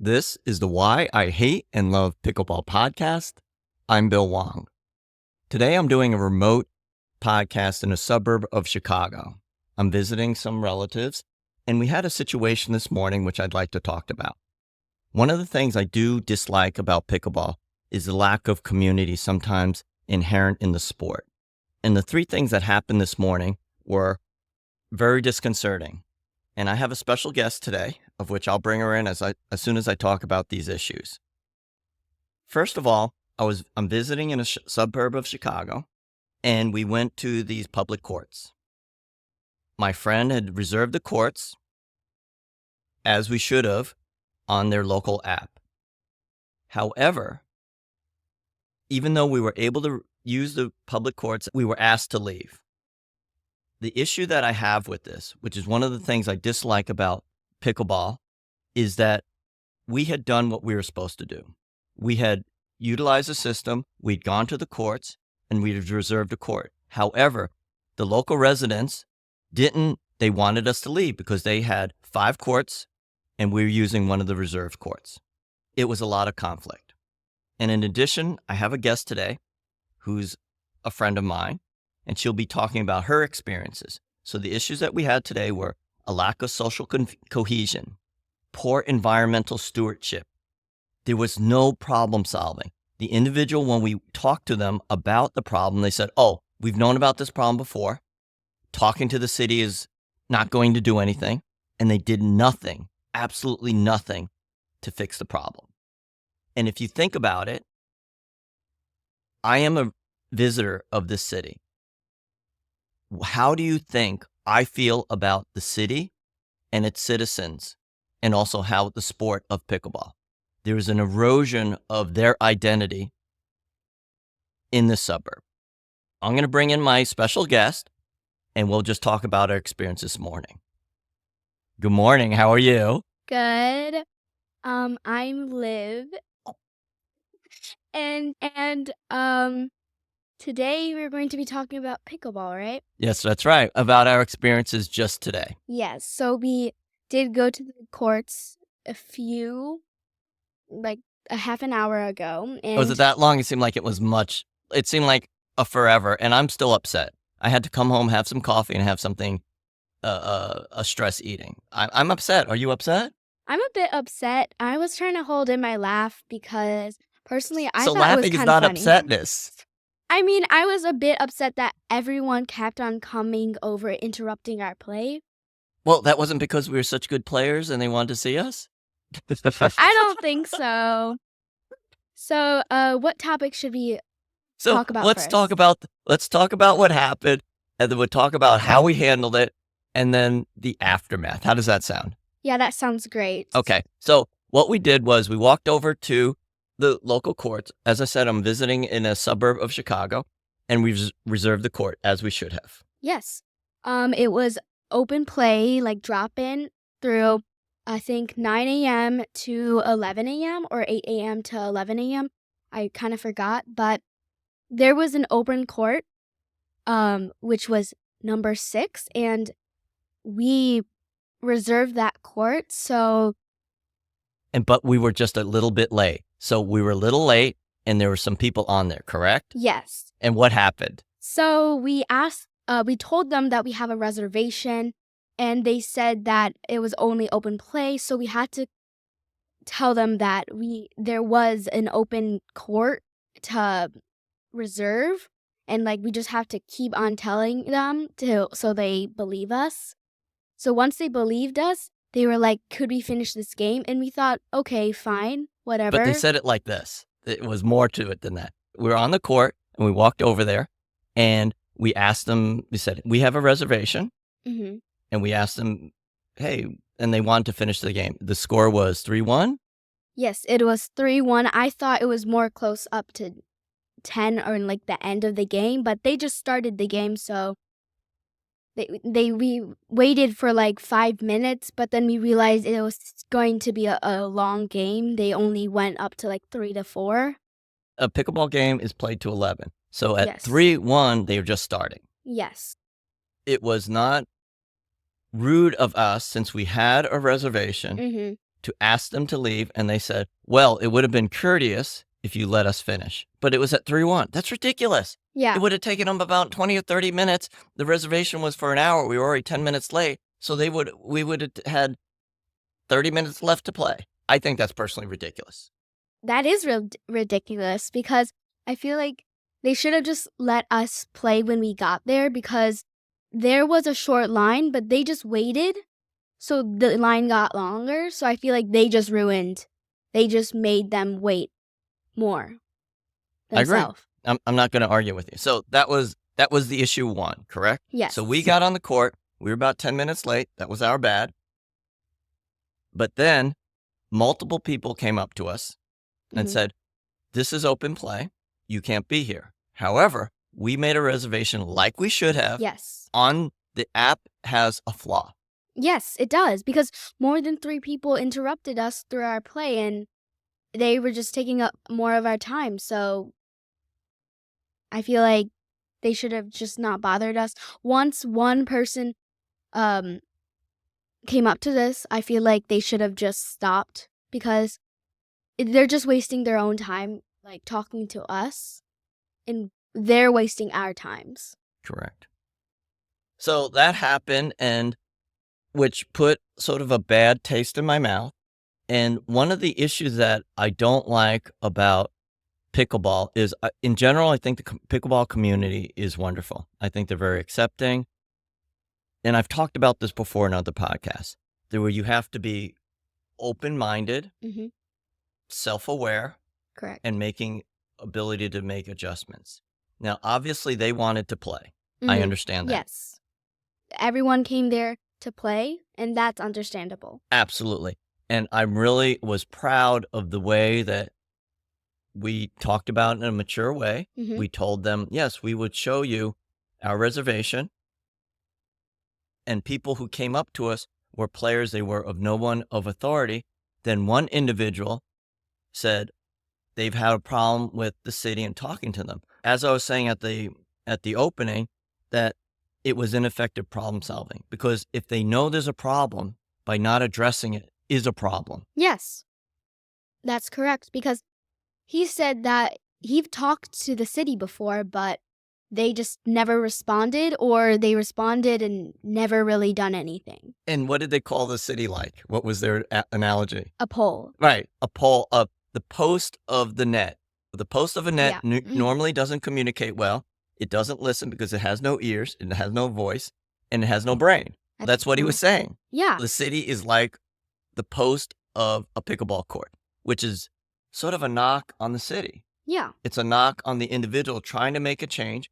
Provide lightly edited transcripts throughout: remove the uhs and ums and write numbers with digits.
This is the Why I Hate and Love Pickleball podcast. I'm Bill Wong. Today I'm doing a remote podcast in a suburb of Chicago. I'm visiting some relatives, and we had a situation this morning which I'd like to talk about. One of the things I do dislike about pickleball is the lack of community sometimes inherent in the sport. And the three things that happened this morning were very disconcerting. And I have a special guest today, of which I'll bring her in as soon as I talk about these issues. First of all, I'm visiting in a suburb of Chicago, and we went to these public courts. My friend had reserved the courts, as we should have, on their local app. However, even though we were able to use the public courts, we were asked to leave. The issue that I have with this, which is one of the things I dislike about pickleball, is that we had done what we were supposed to do. We had utilized the system, we'd gone to the courts, and we'd reserved a court. However, the local residents they wanted us to leave because they had 5 courts and we were using one of the reserved courts. It was a lot of conflict. And in addition, I have a guest today who's a friend of mine, and she'll be talking about her experiences. So the issues that we had today were a lack of social cohesion, poor environmental stewardship. There was no problem solving. The individual, when we talked to them about the problem, they said, oh, we've known about this problem before. Talking to the city is not going to do anything. And they did nothing, absolutely nothing to fix the problem. And if you think about it, I am a visitor of this city. How do you think I feel about the city and its citizens, and also how the sport of pickleball? There is an erosion of their identity in the suburb. I'm going to bring in my special guest, and we'll just talk about our experience this morning. Good morning. How are you? Good. I'm Liv. And today we're going to be talking about pickleball, right? Yes, that's right. About our experiences just today. Yes. So we did go to the courts a half an hour ago. And Was it that long? It seemed like it seemed like a forever, and I'm still upset. I had to come home, have some coffee, and have something, a stress eating. I'm upset. Are you upset? I'm a bit upset. I was trying to hold in my laugh because personally I So thought it was laughing is kind not of funny. upsetness. I mean, I was a bit upset that everyone kept on coming over, interrupting our play. Well, that wasn't because we were such good players and they wanted to see us? I don't think so. So, what topic should we talk about let's first? talk about what happened, and then we'll talk about how we handled it, and then the aftermath. How does that sound? Yeah, that sounds great. Okay. So what we did was we walked over to the local courts. As I said, I'm visiting in a suburb of Chicago, and we've reserved the court, as we should have. Yes. It was open play, like drop-in through, I think, 9 a.m. to 11 a.m. or 8 a.m. to 11 a.m. I kind of forgot, but there was an open court, which was number 6, and we reserved that court, But we were just a little bit late. So we were a little late, and there were some people on there, correct? yes. And what happened? So we told them that we have a reservation, and they said that it was only open play. So we had to tell them that there was an open court to reserve, and we just have to keep on telling them so they believe us. So once they believed us, they were like, could we finish this game? And we thought, okay, fine, whatever. But they said it like this. It was more to it than that. We were on the court, and we walked over there, and we asked them, we said, we have a reservation. Mm-hmm. And we asked them, hey, and they wanted to finish the game. The score was 3-1? Yes, it was 3-1. I thought it was more close up to 10 or the end of the game, but they just started the game, so we waited for 5 minutes, but then we realized it was going to be a long game. They only went up to 3 to 4. A pickleball game is played to 11. So at Yes. 3-1, they were just starting. Yes. It was not rude of us, since we had a reservation, Mm-hmm. to ask them to leave, and they said, well, it would have been courteous if you let us finish. But it was at 3-1. That's ridiculous. Yeah. It would have taken them about 20 or 30 minutes. The reservation was for an hour. We were already 10 minutes late. So we would have had 30 minutes left to play. I think that's personally ridiculous. That is ridiculous because I feel like they should have just let us play when we got there because there was a short line, but they just waited. So the line got longer. So I feel like they just made them wait more themselves. I agree. I'm not going to argue with you. So that was the issue 1, correct? Yes. So we got on the court. We were about 10 minutes late. That was our bad. But then multiple people came up to us and said, this is open play. You can't be here. However, we made a reservation like we should have. Yes. On the app has a flaw. Yes, it does. Because more than 3 people interrupted us through our play and they were just taking up more of our time. So I feel like they should have just not bothered us. Once one person came up to this, I feel like they should have just stopped because they're just wasting their own time, like talking to us, and they're wasting our times. Correct. So that happened, and which put sort of a bad taste in my mouth. And one of the issues that I don't like about pickleball is, in general, I think the pickleball community is wonderful. I think they're very accepting. And I've talked about this before in other podcasts, where you have to be open-minded, self-aware, Correct. and making ability to make adjustments. Now, obviously, they wanted to play. I understand that. Yes. Everyone came there to play, and that's understandable. Absolutely. And I really was proud of the way that we talked about it in a mature way. We told them, yes, we would show you our reservation. And people who came up to us were players. They were of no one of authority. Then one individual said they've had a problem with the city and talking to them. As I was saying at the opening, that it was ineffective problem solving, because if they know there's a problem, by not addressing it is a problem. Yes, that's correct, because he said that he've talked to the city before, but they just never responded, or they responded and never really done anything. And what did they call the city like? What was their analogy? A pole. Right. A pole of the post of the net. The post of a net Yeah. normally doesn't communicate well. It doesn't listen because it has no ears, it has no voice, and it has no brain. That's what he was saying. Yeah. The city is like the post of a pickleball court, which is sort of a knock on the city. Yeah. It's a knock on the individual trying to make a change.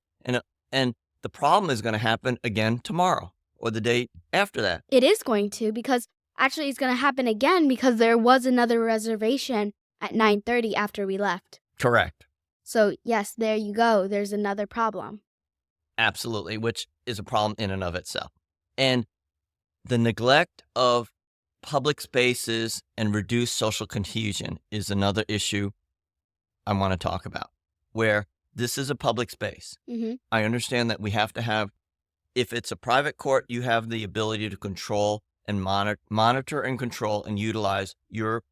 And the problem is going to happen again tomorrow or the day after that. It is going to, because actually it's going to happen again because there was another reservation at 9:30 after we left. Correct. So yes, there you go. There's another problem. Absolutely, which is a problem in and of itself. And the neglect of public spaces and reduced social cohesion is another issue I want to talk about, where this is a public space. I understand that we have to have, if it's a private court, you have the ability to control and monitor and control and utilize your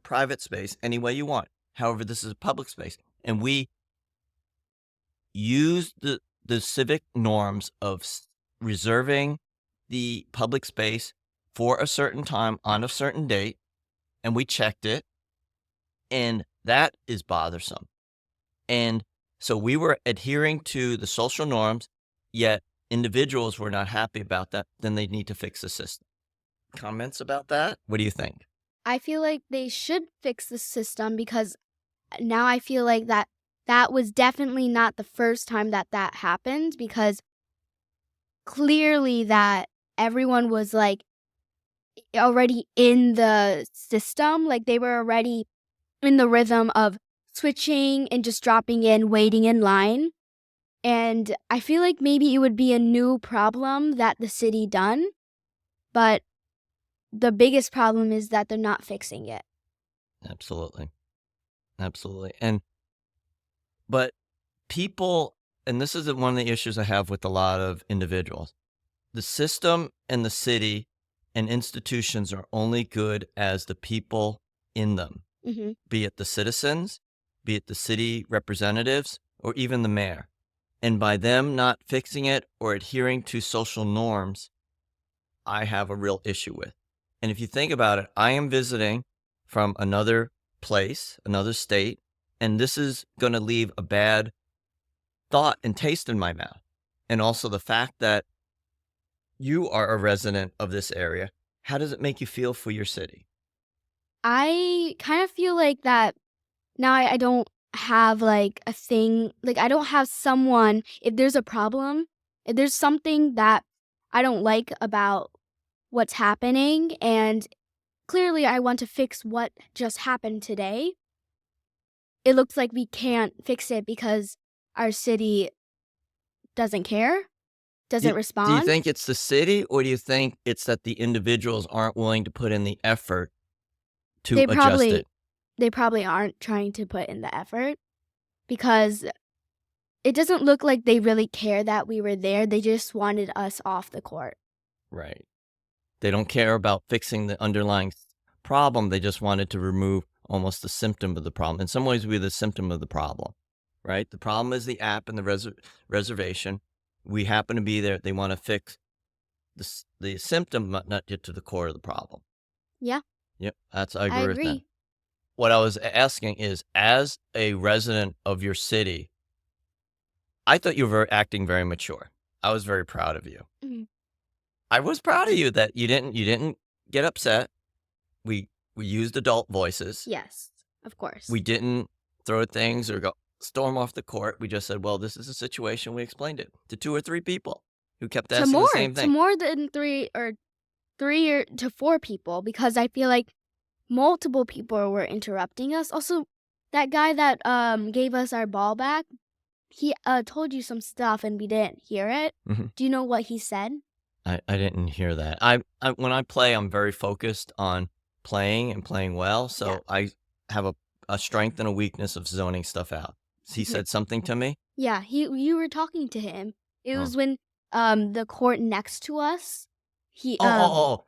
private space any way you want. However, this is a public space, and we use the civic norms of reserving the public space for a certain time on a certain date, and we checked it, and that is bothersome. And so we were adhering to the social norms, yet individuals were not happy about that. Then they need to fix the system. Comments about that? What do you think? I feel like they should fix the system, because now I feel like that was definitely not the first time that happened, because clearly that everyone was like already in the system, like they were already in the rhythm of switching and just dropping in, waiting in line. And I feel like maybe it would be a new problem that the city done, but the biggest problem is that they're not fixing it. Absolutely. But people, and this is one of the issues I have with a lot of individuals, the system and the city and institutions are only good as the people in them, be it the citizens, be it the city representatives, or even the mayor. And by them not fixing it or adhering to social norms, I have a real issue with. And if you think about it, I am visiting from another place, another state, and this is going to leave a bad thought and taste in my mouth. And also the fact that you are a resident of this area, how does it make you feel for your city? I kind of feel like that now I don't have like a thing, like I don't have someone, if there's a problem, if there's something that I don't like about what's happening, and clearly I want to fix what just happened today, it looks like we can't fix it because our city doesn't care, doesn't Do you respond. think it's the city, or do you think it's that the individuals aren't willing to put in the effort to They adjust it? probably aren't trying to put in the effort because it doesn't look like they really care that we were there. They just wanted us off the court. Right. They don't care about fixing the underlying problem. They just wanted to remove almost the symptom of the problem. In some ways, we're the symptom of the problem, right? The problem is the app and the reservation. We happen to be there. They want to fix the symptom, but not get to the core of the problem. Yeah, Yep, I I agree with that. agree. What I was asking is, as a resident of your city, I thought you were acting very mature. I was very proud of you. Mhm. I was proud of you that you didn't get upset. We used adult voices. Yes, of course. We didn't throw things or go storm off the court. We just said, well, this is a situation. We explained it to 2 or 3 people who kept asking the same To thing. more than three or to 4 people, because I feel like multiple people were interrupting us. Also, that guy that gave us our ball back, he told you some stuff and we didn't hear it. Mhm. Do you know what he said? I didn't hear that. I when I play, I'm very focused on playing and playing well. So Yeah. I have a strength and a weakness of zoning stuff out. He said something to me. Yeah, you were talking to him. It Oh. was when the court next to us, he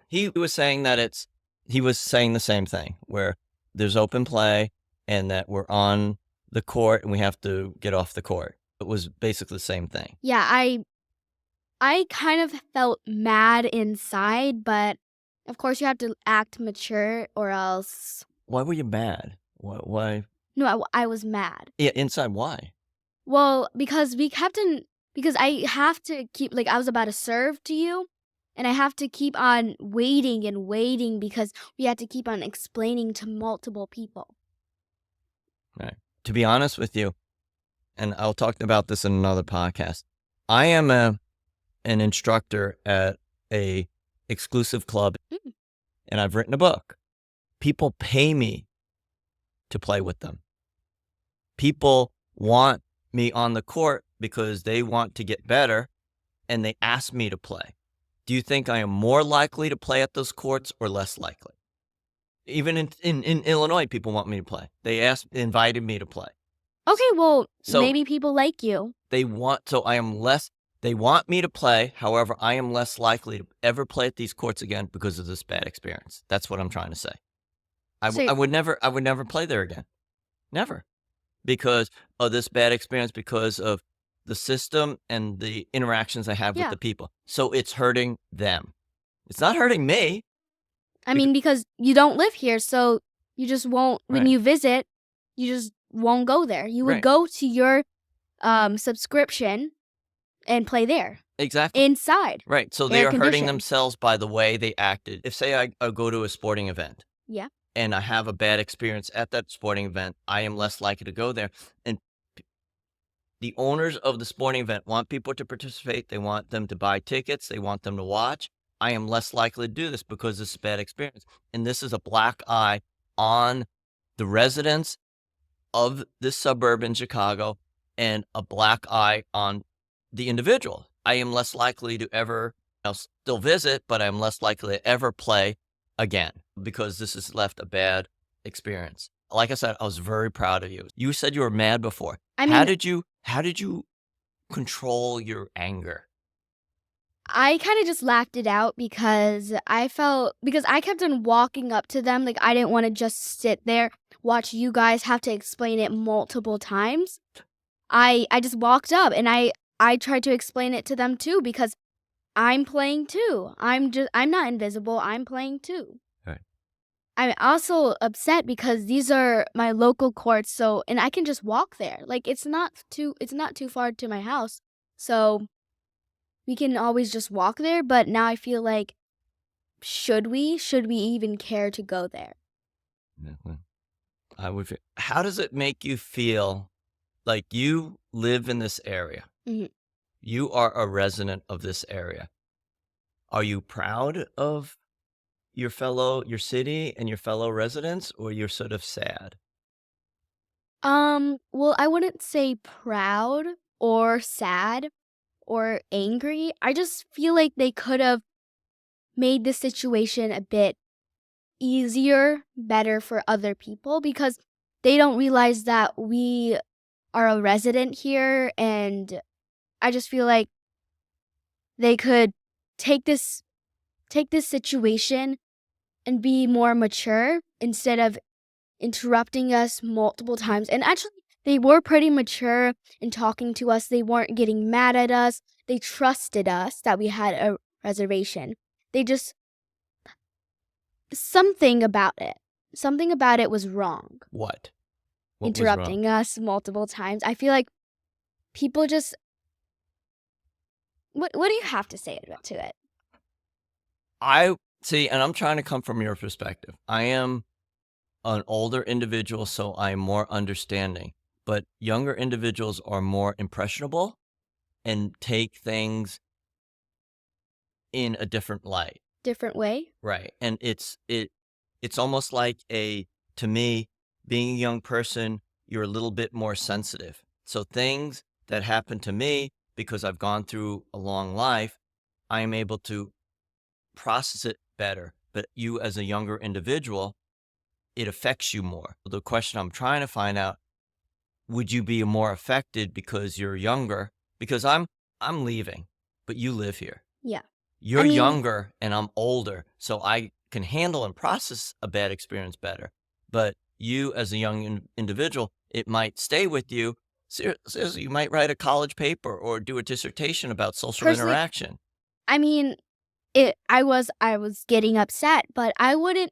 He was saying that he was saying the same thing where there's open play and that we're on the court and we have to get off the court. It was basically the same thing. yeah, I kind of felt mad inside, but of course you have to act mature or else. Why were you mad? Why? No, I was mad. Yeah, inside, why? Well, because because I have to keep, like, I was about to serve to you, and I have to keep on waiting and waiting because we had to keep on explaining to multiple people. Right. To be honest with you, and I'll talk about this in another podcast, I am an instructor at a exclusive club, Mm. and I've written a book. People pay me to play with them. People want me on the court because they want to get better, and they ask me to play. Do you think I am more likely to play at those courts or less likely? Even in Illinois, people want me to play. They invited me to play. Okay, well, So- maybe people like you. They want me to play. However, I am less likely to ever play at these courts again because of this bad experience. That's what I'm trying to say. I would never play there again. Never. Because of this bad experience, because of the system and the interactions I have Yeah. with the people. So it's hurting them. It's not hurting me. I mean, because you don't live here, so you just won't, when Right. you visit, you just won't go there. You would Right. go to your subscription and play there, Exactly. inside. Right. So they Air are hurting conditioned. themselves by the way they acted. If, say, I go to a sporting event. Yeah. And I have a bad experience at that sporting event, I am less likely to go there. And the owners of the sporting event want people to participate. They want them to buy tickets. They want them to watch. I am less likely to do this because it's a bad experience. And this is a black eye on the residents of this suburb in Chicago and a black eye on the individual. I am less likely to ever, I'll still visit, but I'm less likely to ever play again because this has left a bad experience. Like I said, I was very proud of you. You said you were mad before. I mean, How did you control your anger? I kind of just laughed it out because I kept on walking up to them. Like, I didn't want to just sit there, watch you guys have to explain it multiple times. I just walked up and I tried to explain it to them too because I'm playing too. I'm not invisible. I'm playing too. Right. I'm also upset because these are my local courts, and I can just walk there. Like, it's not too far to my house. So we can always just walk there, but now I feel like should we even care to go there? Mhm. How does it make you feel like you live in this area? Mhm. You are a resident of this area. Are you proud of your city and your fellow residents, or you're sort of sad? Well, I wouldn't say proud or sad or angry. I just feel like they could have made the situation a bit easier, better for other people because they don't realize that we are a resident here, and I just feel like they could take this situation and be more mature instead of interrupting us multiple times. And actually, they were pretty mature in talking to us. They weren't getting mad at us. They trusted us that we had a reservation. They just something about it was wrong. What? What was wrong? Interrupting us multiple times. I feel like people just what do you have to say to it? I see, and I'm trying to come from your perspective. I am an older individual, so I am more understanding. But younger individuals are more impressionable and take things in a different light. Different way? Right. And it's almost like to me, being a young person, you're a little bit more sensitive. So things that happen to me because I've gone through a long life, I am able to process it better. But you as a younger individual, it affects you more. The question I'm trying to find out, would you be more affected because you're younger? Because I'm leaving, but you live here. Yeah. You're I mean, younger and I'm older, so I can handle and process a bad experience better. But you as a young individual, it might stay with you. Seriously, you might write a college paper or do a dissertation about social personally, interaction. I mean, I was getting upset, but I wouldn't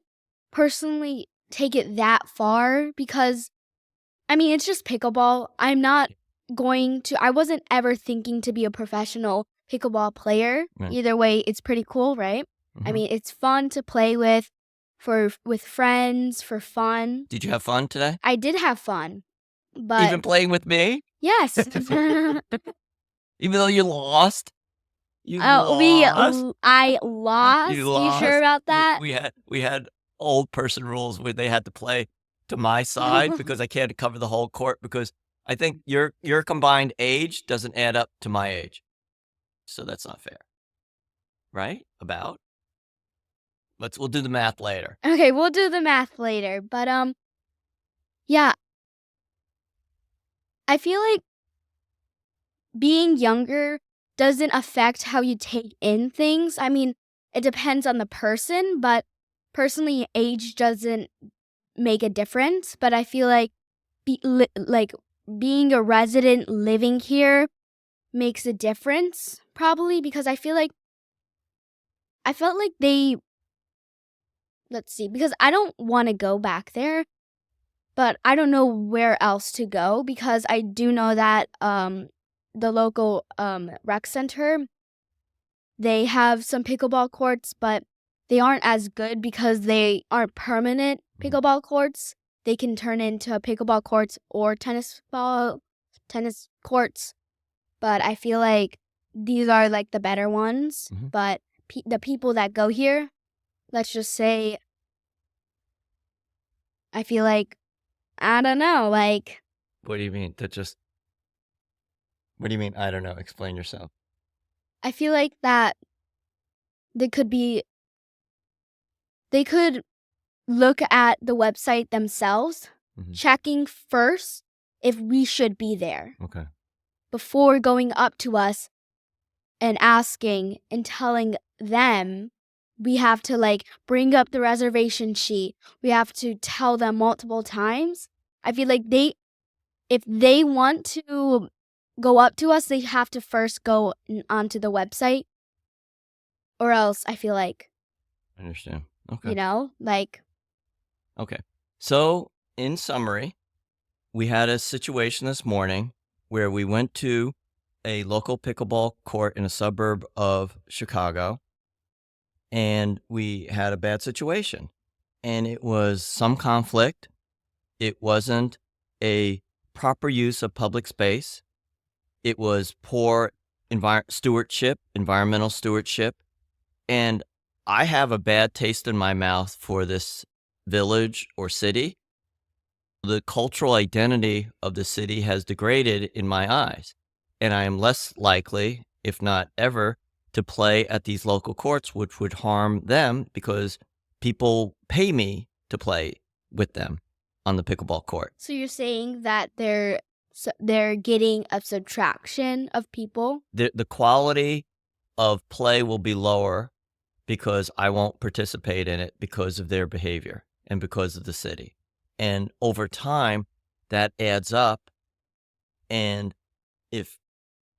personally take it that far because I mean, it's just pickleball. I wasn't ever thinking to be a professional pickleball player. Right. Either way, it's pretty cool, right? I Mhm. mean, it's fun to play with friends for fun. Did you have fun today? I did have fun, but Even playing with me? yes. Even though you lost? You I lost. You You sure lost. about that? We had old person rules where they had to play to my side because I can't cover the whole court because I think your combined age doesn't add up to my age. So that's not fair. Right? About? We'll do the math later. Okay, we'll do the math later. But yeah, I feel like being younger doesn't affect how you take in things. I mean, it depends on the person, but personally, age doesn't make a difference. But I feel like being a resident living here makes a difference, probably because I felt like let's see, because I don't want to go back there, but I don't know where else to go because I do know that the local rec center, they have some pickleball courts, but they aren't as good because they aren't permanent pickleball courts. They can turn into pickleball courts or tennis courts, but I feel like these are like the better ones. Mhm. But the people that go here, let's just say, I feel like, I don't know, like, What do you mean? What do you mean? I don't know. Explain yourself. I feel like that they could look at the website themselves, Mhm. checking first if we should be there Okay. before going up to us and asking and telling them we have to like bring up the reservation sheet. We have to tell them multiple times. I feel like if they want to go up to us, they have to first go onto the website, or else I feel like, I understand. Okay. like. Okay. So, in summary, we had a situation this morning where we went to a local pickleball court in a suburb of Chicago, and we had a bad situation. And it was some conflict. It wasn't a proper use of public space. It was poor environmental stewardship. And I have a bad taste in my mouth for this village or city. The cultural identity of the city has degraded in my eyes, and I am less likely, if not ever, to play at these local courts, which would harm them because people pay me to play with them on the pickleball court. So you're saying that they're getting a subtraction of people? The quality of play will be lower because I won't participate in it because of their behavior and because of the city. And over time, that adds up. And if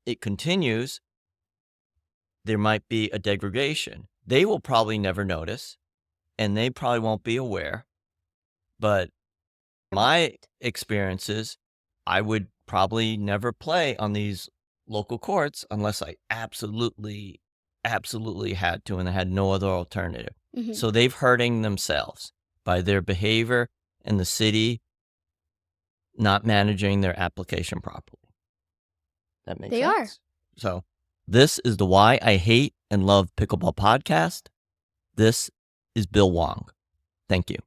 it continues, there might be a degradation. They will probably never notice, and they probably won't be aware. But my experiences, I would probably never play on these local courts unless I absolutely had to and I had no other alternative. Mhm. So they've hurting themselves by their behavior and the city not managing their application properly. That makes They sense? So this is the Why I Hate and Love Pickleball podcast. This is Bill Wong. Thank you.